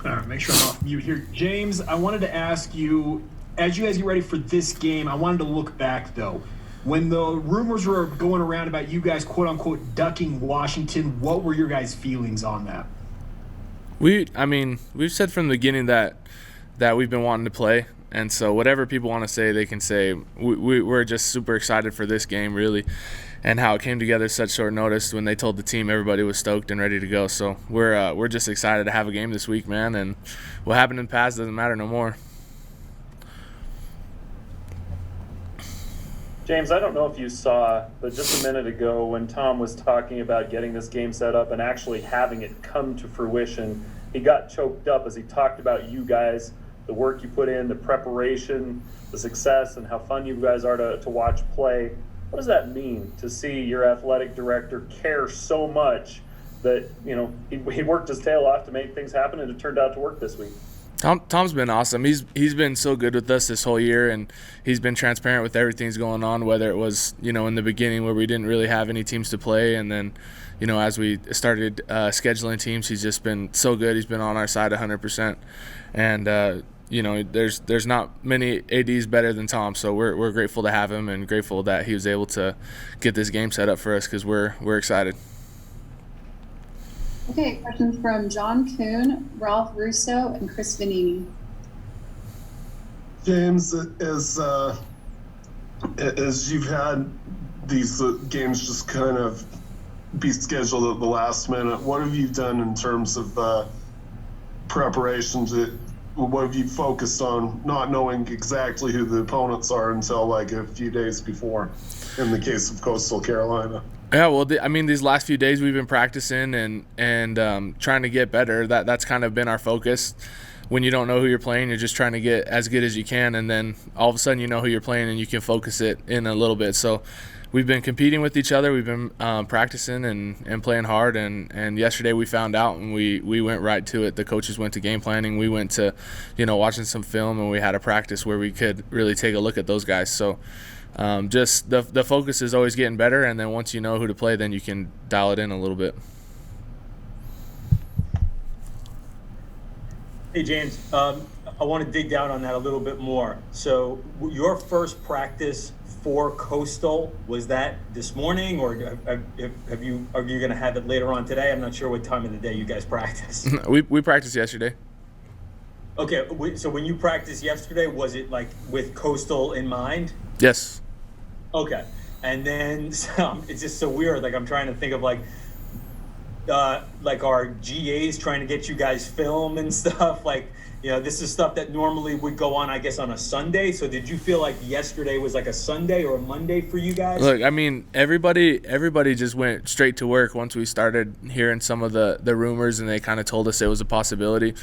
All right, make sure I'm off mute here. James, I wanted to ask you, as you guys get ready for this game, I wanted to look back, though. When the rumors were going around about you guys, quote-unquote, ducking Washington, what were your guys' feelings on that? We've said from the beginning that we've been wanting to play. And so whatever people want to say, they can say. We're just super excited for this game, really, and how it came together such short notice. When they told the team, everybody was stoked and ready to go. So we're just excited to have a game this week, man. And what happened in the past doesn't matter no more. James, I don't know if you saw, but just a minute ago when Tom was talking about getting this game set up and actually having it come to fruition, he got choked up as he talked about you guys, the work you put in, the preparation, the success, and how fun you guys are to watch play. What does that mean to see your athletic director care so much that, he worked his tail off to make things happen, and it turned out to work this week? Tom's been awesome. He's been so good with us this whole year, and he's been transparent with everything that's going on, whether it was, in the beginning where we didn't really have any teams to play, and then, as we started scheduling teams, he's just been so good. He's been on our side 100%. And, there's not many ADs better than Tom, so we're grateful to have him and grateful that he was able to get this game set up for us because we're excited. Okay, questions from John Kuhn, Ralph Russo, and Chris Vanini. James, as you've had these games just kind of be scheduled at the last minute, what have you done in terms of preparations? What have you focused on, not knowing exactly who the opponents are until like a few days before, in the case of Coastal Carolina? Yeah, well, these last few days we've been practicing and trying to get better. That's kind of been our focus. When you don't know who you're playing, you're just trying to get as good as you can, and then all of a sudden you know who you're playing and you can focus it in a little bit. So we've been competing with each other. We've been practicing and playing hard, and yesterday we found out and we went right to it. The coaches went to game planning. We went to, watching some film, and we had a practice where we could really take a look at those guys. So just the focus is always getting better, and then once you know who to play, then you can dial it in a little bit. Hey, James, I want to dig down on that a little bit more. So your first practice for Coastal, was that this morning, or are you going to have it later on today? I'm not sure what time of the day you guys practice. We practiced yesterday. Okay, so when you practiced yesterday, was it like with Coastal in mind? Yes. Okay, and then it's just so weird. Like I'm trying to think of like our GAs trying to get you guys film and stuff. Like, this is stuff that normally would go on, I guess, on a Sunday. So did you feel like yesterday was like a Sunday or a Monday for you guys? Look, everybody just went straight to work once we started hearing some of the rumors, and they kind of told us it was a possibility.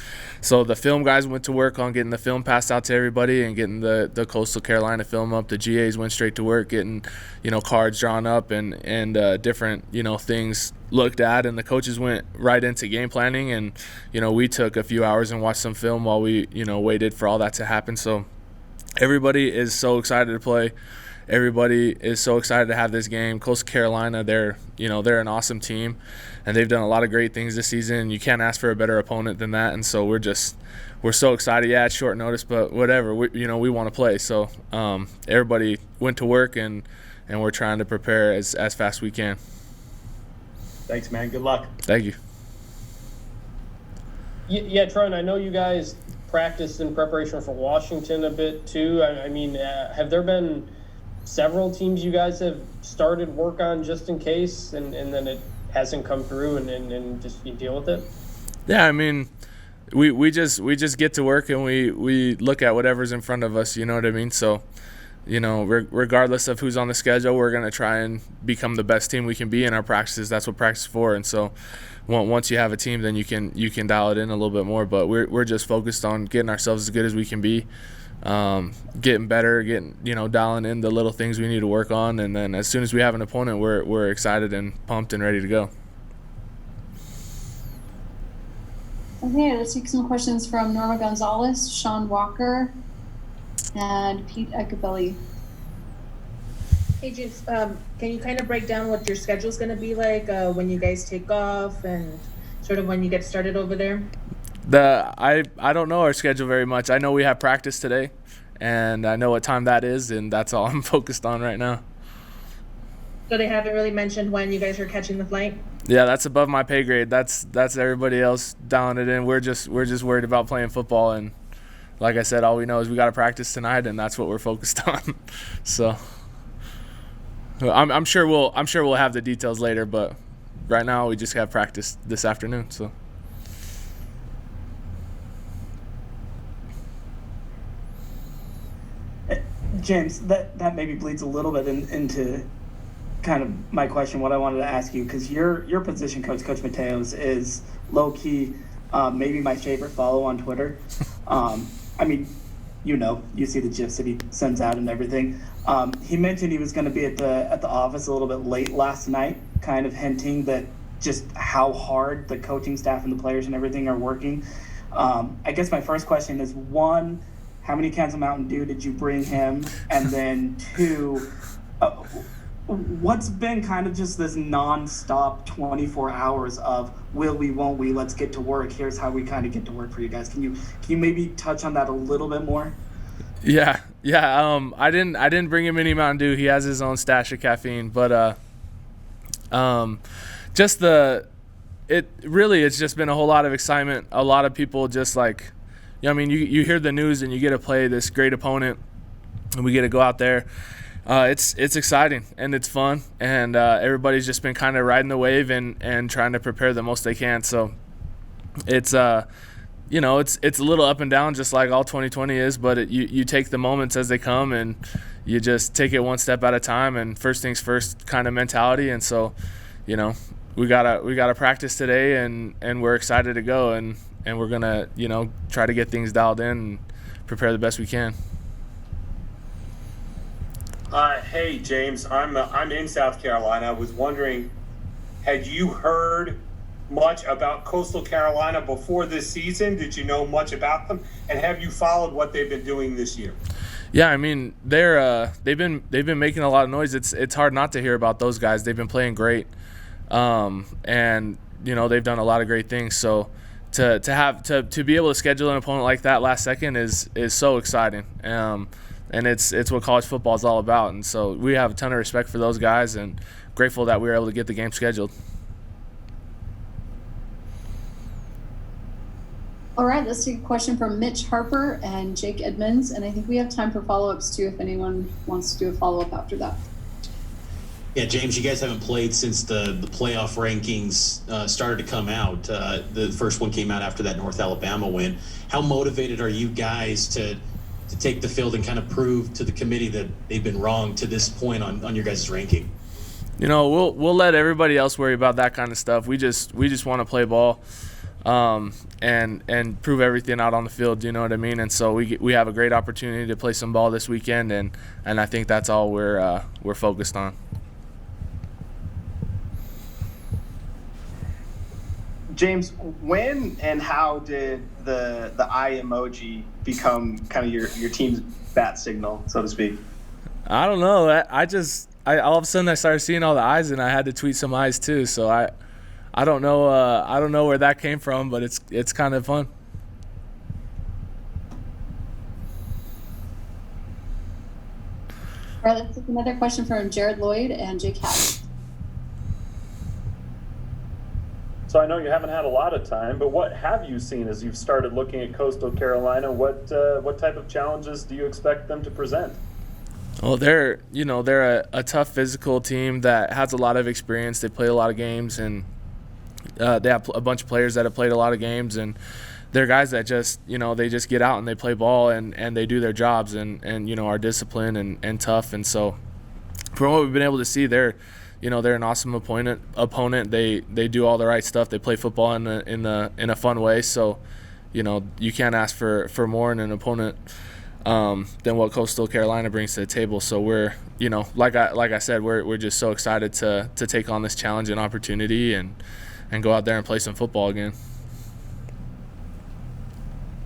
So the film guys went to work on getting the film passed out to everybody and getting the Coastal Carolina film up. The GAs went straight to work getting, cards drawn up and different, things looked at, and the coaches went right into game planning, and we took a few hours and watched some film while we waited for all that to happen. So everybody is so excited to play. Everybody is so excited to have this game. Coastal Carolina, they're an awesome team, and they've done a lot of great things this season. You can't ask for a better opponent than that, and so we're so excited. Yeah, it's short notice, but whatever. We want to play. So everybody went to work, and we're trying to prepare as fast as we can. Thanks, man. Good luck. Thank you. Yeah, Tron, I know you guys practiced in preparation for Washington a bit too. Have there been several teams you guys have started work on just in case, and then it hasn't come through, and just you deal with it? Yeah, we just get to work, and we look at whatever's in front of us. You know what I mean? So, regardless of who's on the schedule, we're going to try and become the best team we can be in our practices. That's what practice is for. And so once you have a team, then you can dial it in a little bit more. But we're just focused on getting ourselves as good as we can be, getting better, dialing in the little things we need to work on. And then as soon as we have an opponent, we're excited and pumped and ready to go. Okay, let's take some questions from Norma Gonzalez, Sean Walker, and Pete Ecabelli. Hey, James, can you kind of break down what your schedule is going to be like when you guys take off and sort of when you get started over there? I don't know our schedule very much. I know we have practice today, and I know what time that is, and that's all I'm focused on right now. So they haven't really mentioned when you guys are catching the flight? Yeah, that's above my pay grade. That's everybody else dialing it in. We're just worried about playing football, and like I said, all we know is we got to practice tonight, and that's what we're focused on. So I'm sure we'll have the details later, but right now we just have practice this afternoon. So. James, that maybe bleeds a little bit into kind of my question, what I wanted to ask you, because your position coach, Coach Mateos, is low-key maybe my favorite follow on Twitter. I mean, you see the GIFs that he sends out and everything. He mentioned he was going to be at the office a little bit late last night, kind of hinting that just how hard the coaching staff and the players and everything are working. I guess my first question is, one, how many cans of Mountain Dew did you bring him? And then two, what's been kind of just this nonstop 24 hours of will we, won't we, let's get to work, here's how we kind of get to work for you guys. Can you maybe touch on that a little bit more? Yeah. I didn't bring him any Mountain Dew. He has his own stash of caffeine, but it's just been a whole lot of excitement. A lot of people just like, you hear the news and you get to play this great opponent, and we get to go out there. It's exciting and it's fun, and everybody's just been kind of riding the wave and trying to prepare the most they can. So it's it's a little up and down, just like all 2020 is, but you take the moments as they come and you just take it one step at a time, and first things first kind of mentality. And so we gotta practice today, and we're excited to go, and we're gonna try to get things dialed in and prepare the best we can. Hey James, I'm in South Carolina. I was wondering, had you heard much about Coastal Carolina before this season? Did you know much about them, and have you followed what they've been doing this year? Yeah, I mean they've been making a lot of noise. It's hard not to hear about those guys. They've been playing great, and they've done a lot of great things. So to be able to schedule an opponent like that last second is so exciting. And it's what college football is all about. And so we have a ton of respect for those guys, and grateful that we were able to get the game scheduled. All right, let's take a question from Mitch Harper and Jake Edmonds. And I think we have time for follow-ups too, if anyone wants to do a follow-up after that. Yeah, James, you guys haven't played since the playoff rankings started to come out. The first one came out after that North Alabama win. How motivated are you guys to take the field and kind of prove to the committee that they've been wrong to this point on your guys' ranking? We'll let everybody else worry about that kind of stuff. We just want to play ball, and prove everything out on the field. You know what I mean? And so we have a great opportunity to play some ball this weekend, and I think that's all we're focused on. James, when and how did the eye emoji become kind of your team's bat signal, so to speak? I don't know. I all of a sudden I started seeing all the eyes, and I had to tweet some eyes too. So I don't know. I don't know where that came from, but it's kind of fun. All right, let's take another question from Jared Lloyd and Jake Hatch. So I know you haven't had a lot of time, but what have you seen as you've started looking at Coastal Carolina? What type of challenges do you expect them to present? Well, they're a tough physical team that has a lot of experience. They play a lot of games, and they have a bunch of players that have played a lot of games, and they're guys that just they just get out and they play ball and they do their jobs and are disciplined and tough. And so from what we've been able to see, they're an awesome opponent. They do all the right stuff. They play football in a fun way. So, you can't ask for more in an opponent than what Coastal Carolina brings to the table. So we're, like I said, we're just so excited to take on this challenge and opportunity and go out there and play some football again.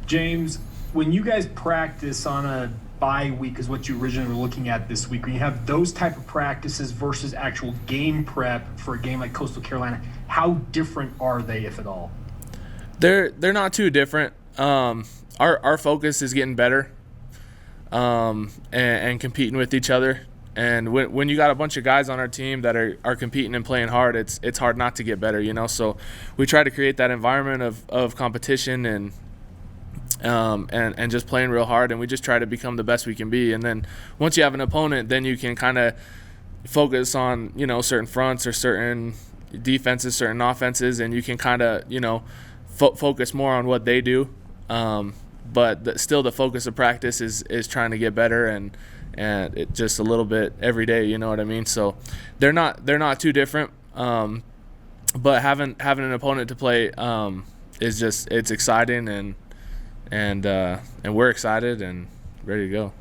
James, when you guys practice on a bye week is what you originally were looking at this week, when you have those type of practices versus actual game prep for a game like Coastal Carolina, how different are they, if at all? They're not too different. Our focus is getting better, and competing with each other. And when you got a bunch of guys on our team that are competing and playing hard, it's hard not to get better, you know. So we try to create that environment of competition and just playing real hard, and we just try to become the best we can be. And then once you have an opponent, then you can kind of focus on, you know, certain fronts or certain defenses, certain offenses, and you can kind of, you know, focus more on what they do. But still the focus of practice is trying to get better and it just a little bit every day, you know what I mean? So they're not too different. But having an opponent to play is just, it's exciting, and we're excited and ready to go.